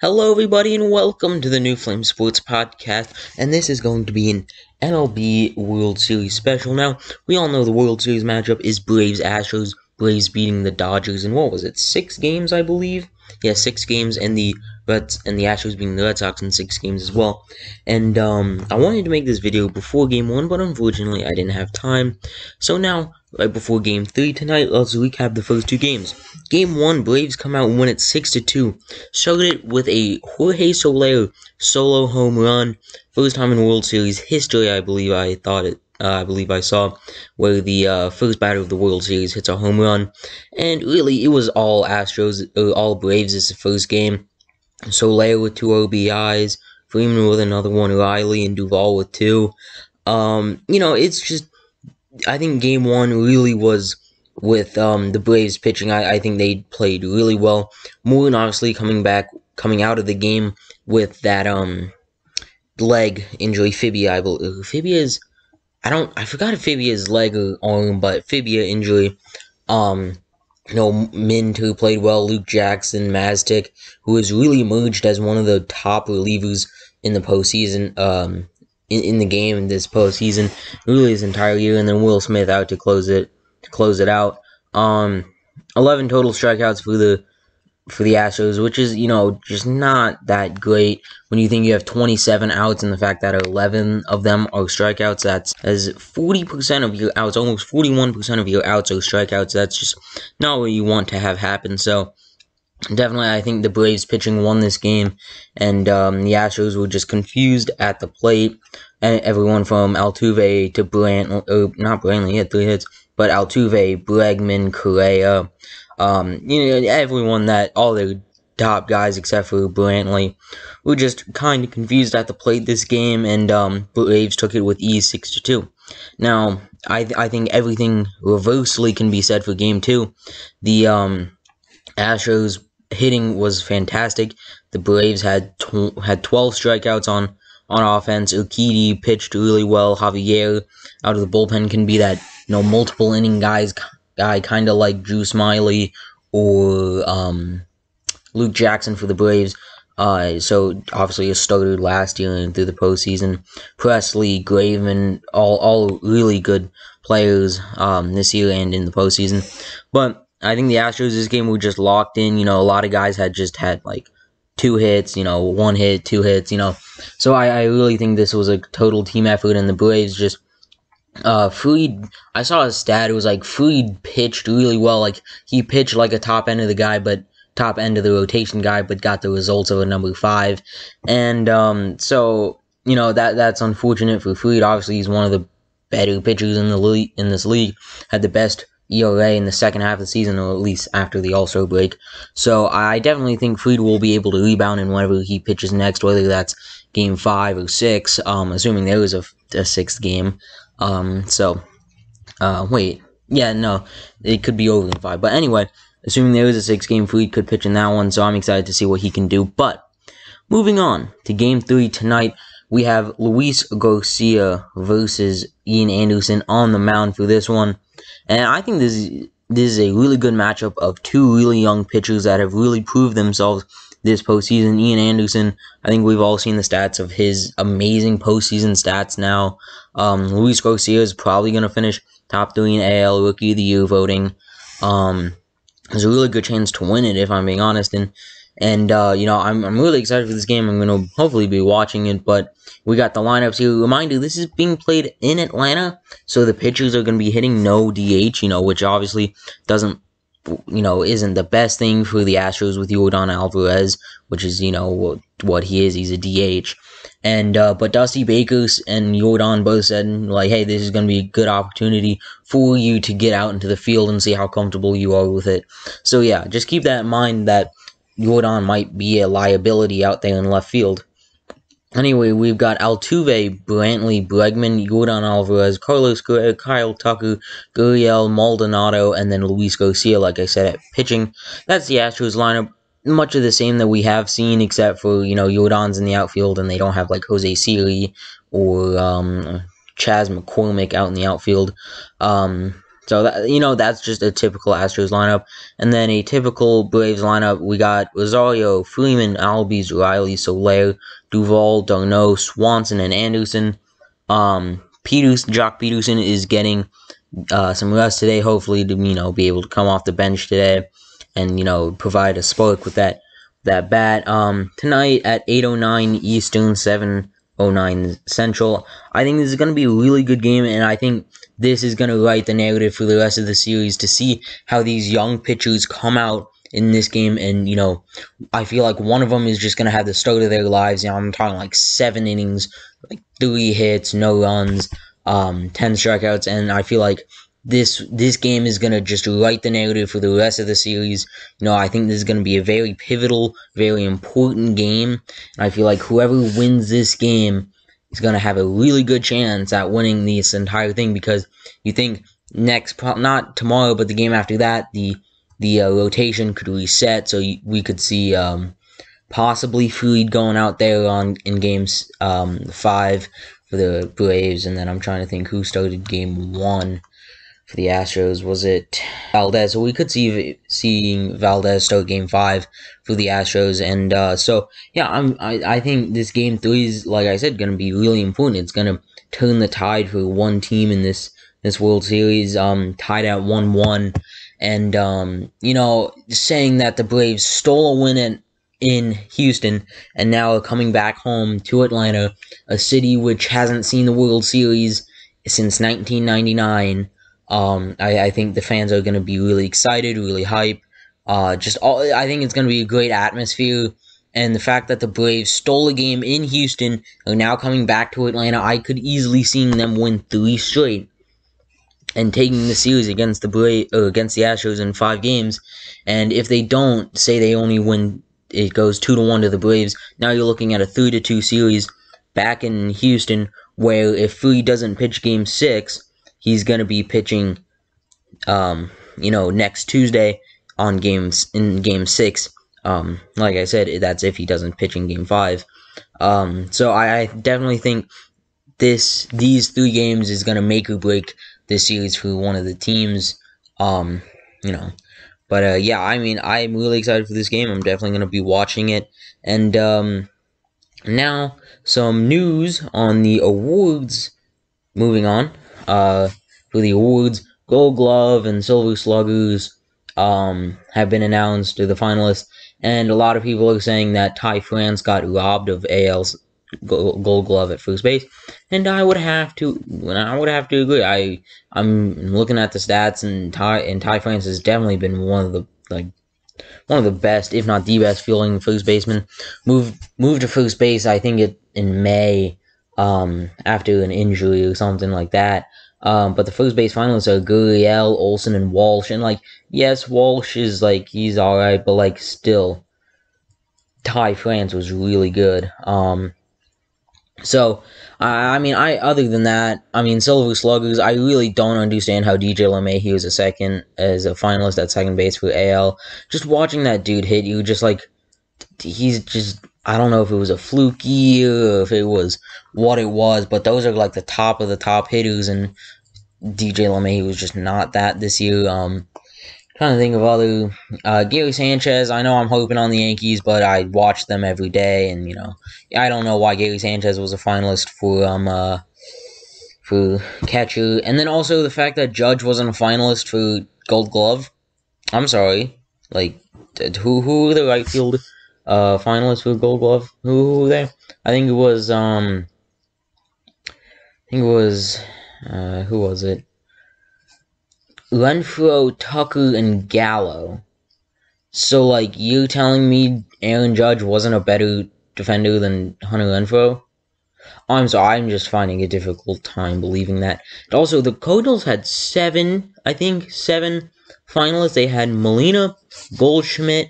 Hello, everybody, and welcome to the New Flame Sports Podcast. And this is going to be an MLB World Series special. Now, we all know the World Series matchup is Braves Astros. Braves beating the Dodgers in what was it? 6 games, I believe. Yeah, 6 games, and the Astros beating the Red Sox in 6 games as well. And I wanted to make this video before Game 1, but unfortunately, I didn't have time. So now, right before Game 3 tonight, let's recap the first 2 games. Game 1, Braves come out and win it 6-2. Started it with a Jorge Soler solo home run. First time in World Series history, I believe I saw, where the first batter of the World Series hits a home run. And really, it was all Astros, all Braves is the first game. Soler with 2 RBIs, Freeman with another one, Riley and Duvall with 2. It's just, I think Game 1 really was with the Braves pitching. I think they played really well. Moon obviously coming out of the game with that leg injury. Fibia, I believe. Fibia's, I forgot if Fibia's leg or arm, but Fibia injury. Mint, who played well, Luke Jackson, Maztic, who has really emerged as one of the top relievers in the postseason, in the game in this postseason, really his entire year, and then Will Smith out to close it out. 11 total strikeouts for the Astros, which is, just not that great when you think you have 27 outs and the fact that 11 of them are strikeouts. That's as 40% of your outs, almost 41% of your outs are strikeouts. That's just not what you want to have happen. So definitely, I think the Braves pitching won this game, and the Astros were just confused at the plate. And everyone from Altuve to not Brantley, he had 3 hits, but Altuve, Bregman, Correa, everyone all their top guys except for Brantley were just kind of confused at the plate this game, and Braves took it with ease 6-2. Now, I think everything reversely can be said for Game 2. The Astros hitting was fantastic. The Braves had 12 strikeouts on offense. Urquidy pitched really well. Javier out of the bullpen can be that multiple inning guy, kind of like Drew Smyly or Luke Jackson for the Braves. So obviously a starter last year and through the postseason. Presley, Graveman, all really good players this year and in the postseason. But I think the Astros this game were just locked in. A lot of guys had like 2 hits, 1 hit, 2 hits, So I really think this was a total team effort, and the Braves just Fried, I saw a stat, it was like Fried pitched really well. Like, he pitched like a top end of the rotation guy, but got the results of a number 5. And so, that's unfortunate for Fried. Obviously, he's one of the better pitchers in this league, had the best ERA in the second half of the season, or at least after the All-Star break. So I definitely think Fried will be able to rebound in whenever he pitches next, whether that's Game 5 or 6, assuming there is a 6th game. Wait. Yeah, no, it could be over in 5. But anyway, assuming there is a 6th game, Fried could pitch in that one, so I'm excited to see what he can do. But moving on to Game 3 tonight, we have Luis Garcia versus Ian Anderson on the mound for this one. And I think this is a really good matchup of 2 really young pitchers that have really proved themselves this postseason. Ian Anderson, I think we've all seen the stats of his amazing postseason stats now. Luis Garcia is probably going to finish top 3 in AL Rookie of the Year voting. There's a really good chance to win it, if I'm being honest. And I'm really excited for this game. I'm going to hopefully be watching it, but we got the lineups here. Reminder, this is being played in Atlanta, so the pitchers are going to be hitting no DH, which obviously isn't the best thing for the Astros with Yordan Alvarez, which is, what he is. He's a DH. And, but Dusty Baker and Yordan both said, like, hey, this is going to be a good opportunity for you to get out into the field and see how comfortable you are with it. So, yeah, just keep that in mind that Yordan might be a liability out there in left field. Anyway, we've got Altuve, Brantley, Bregman, Yordan Alvarez, Carlos Correa, Kyle Tucker, Gurriel, Maldonado, and then Luis Garcia, like I said, at pitching. That's the Astros lineup. Much of the same that we have seen, except for, Yordan's in the outfield, and they don't have, like, Jose Siri or Chas McCormick out in the outfield. So that's just a typical Astros lineup. And then a typical Braves lineup, we got Rosario, Freeman, Albies, Riley, Soler, Duvall, d'Arnaud, Swanson, and Anderson. Jock Peterson is getting some rest today, hopefully to be able to come off the bench today and provide a spark with that bat. Tonight at 8:09 Eastern, 7:09 Central. I think this is going to be a really good game, and I think this is going to write the narrative for the rest of the series to see how these young pitchers come out in this game. And I feel like one of them is just going to have the start of their lives. I'm talking like 7 innings, like 3 hits, no runs, 10 strikeouts, and I feel like this game is going to just write the narrative for the rest of the series. I think this is going to be a very pivotal, very important game, and I feel like whoever wins this game is going to have a really good chance at winning this entire thing, because you think not tomorrow, but the game after that, the rotation could reset, so we could see possibly Freed going out there in games 5 for the Braves, and then I'm trying to think who started game 1 for the Astros. Was it Valdez? So we could seeing Valdez start game 5 for the Astros, and I think this game 3 is, like I said, going to be really important. It's going to turn the tide for one team in this World Series, tied at 1-1, and saying that the Braves stole a win in Houston and now are coming back home to Atlanta, a city which hasn't seen the World Series since 1999. I think the fans are going to be really excited, really hype. I think it's going to be a great atmosphere. And the fact that the Braves stole a game in Houston, are now coming back to Atlanta, I could easily see them win 3 straight and taking the series against the Astros in 5 games. And if they don't, say they only win, it goes 2-1 to the Braves. Now you're looking at a 3-2 series back in Houston, where if Freed doesn't pitch game 6, he's going to be pitching, next Tuesday in game 6. Like I said, that's if he doesn't pitch in game 5. So I definitely think these 3 games is going to make or break this series for one of the teams. But I'm really excited for this game. I'm definitely going to be watching it. And now some news on the awards. Moving on, for the awards, Gold Glove and Silver Sluggers have been announced to the finalists, and a lot of people are saying that Ty France got robbed of AL's Gold Glove at first base, and I would have to agree. I'm looking at the stats, and Ty France has definitely been one of the best, if not the best, fielding first baseman. Moved to first base, I think in May, after an injury or something like that. But the first base finalists are Gurriel, Olsen, and Walsh. And yes, Walsh is he's alright, but still, Ty France was really good. Other than that, Silver Sluggers, I really don't understand how DJ LeMahieu is as a finalist at second base for AL. Just watching that dude hit, you just he's just, I don't know if it was a fluky or if it was what it was, but those are the top of the top hitters, and DJ LeMahieu was just not that this year. Trying to think of other, Gary Sanchez. I know I'm hoping on the Yankees, but I watch them every day, and I don't know why Gary Sanchez was a finalist for catcher, and then also the fact that Judge wasn't a finalist for Gold Glove. I'm sorry, who were the right field finalists for Gold Glove? Who were they? I think it was who was it? Renfroe, Tucker, and Gallo. So, you're telling me Aaron Judge wasn't a better defender than Hunter Renfroe? I'm sorry, I'm just finding a difficult time believing that. And also, the Cardinals had 7 finalists. They had Molina, Goldschmidt,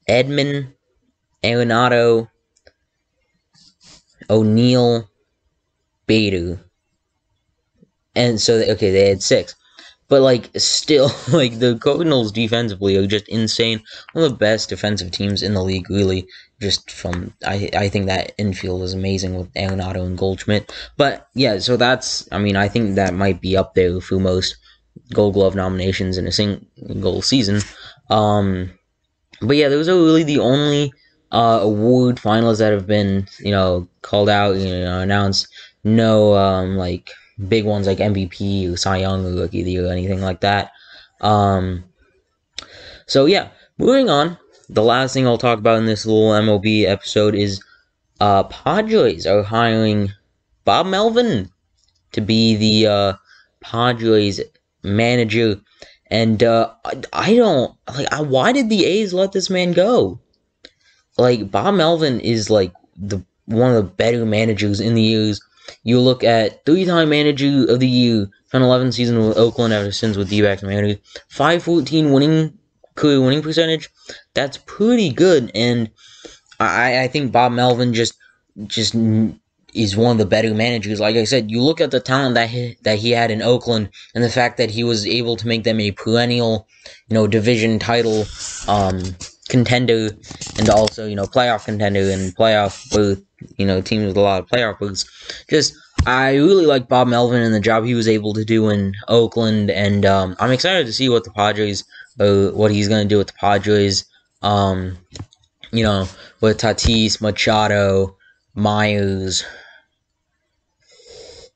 Edman, Arenado, O'Neill, Bader. And so, they had 6. But, still, the Cardinals defensively are just insane. One of the best defensive teams in the league, really. Just from, I think that infield is amazing with Arenado and Goldschmidt. But, yeah, so that's, I think that might be up there for most Gold Glove nominations in a single season. But yeah, those are really the only award finalists that have been called out, announced. No like big ones like MVP or Cy Young or Rookie of the Year or anything like that. So yeah, moving on. The last thing I'll talk about in this little MLB episode is Padres are hiring Bob Melvin to be the Padres manager. And I don't like. Why did the A's let this man go? Like, Bob Melvin is like the one of the better managers in the years. You look at 3-time manager of the year, 10-11 season with Oakland ever since with D-backs manager, 514 career winning percentage. That's pretty good, and I think Bob Melvin just is one of the better managers. Like I said, you look at the talent that he had in Oakland, and the fact that he was able to make them a perennial, division title contender, and also playoff contender and playoff berth, teams with a lot of playoff berths. I really like Bob Melvin and the job he was able to do in Oakland, and I'm excited to see what what he's going to do with the Padres. With Tatis, Machado, Myers,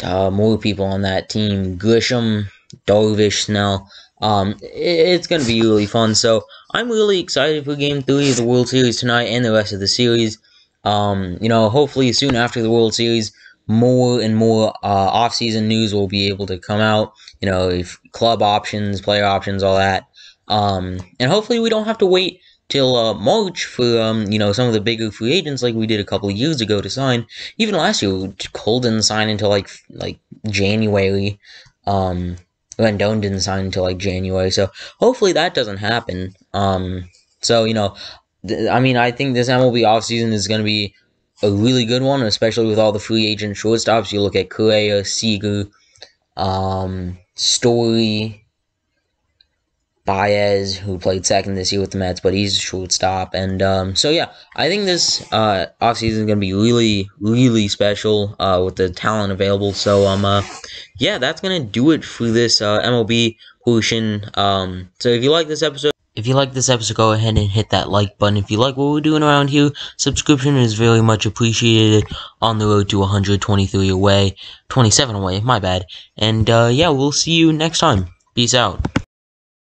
more people on that team, Grisham, Darvish, Snell. It's going to be really fun. So I'm really excited for Game 3 of the World Series tonight and the rest of the series. Hopefully soon after the World Series, more and more off-season news will be able to come out. If club options, player options, all that. And hopefully we don't have to wait till March for some of the bigger free agents like we did a couple of years ago to sign. Even last year, Cole didn't sign until like January. Rendon didn't sign until like January. So hopefully that doesn't happen. I think this MLB offseason is going to be a really good one, especially with all the free agent shortstops. You look at Correa, Seager, Story, Baez, who played second this year with the Mets, but he's a shortstop. And I think this offseason is going to be really, really special with the talent available. So, that's going to do it for this MLB portion. So if you like this episode, go ahead and hit that like button. If you like what we're doing around here, subscription is very much appreciated on the road to 123 away, 27 away, my bad. And we'll see you next time. Peace out.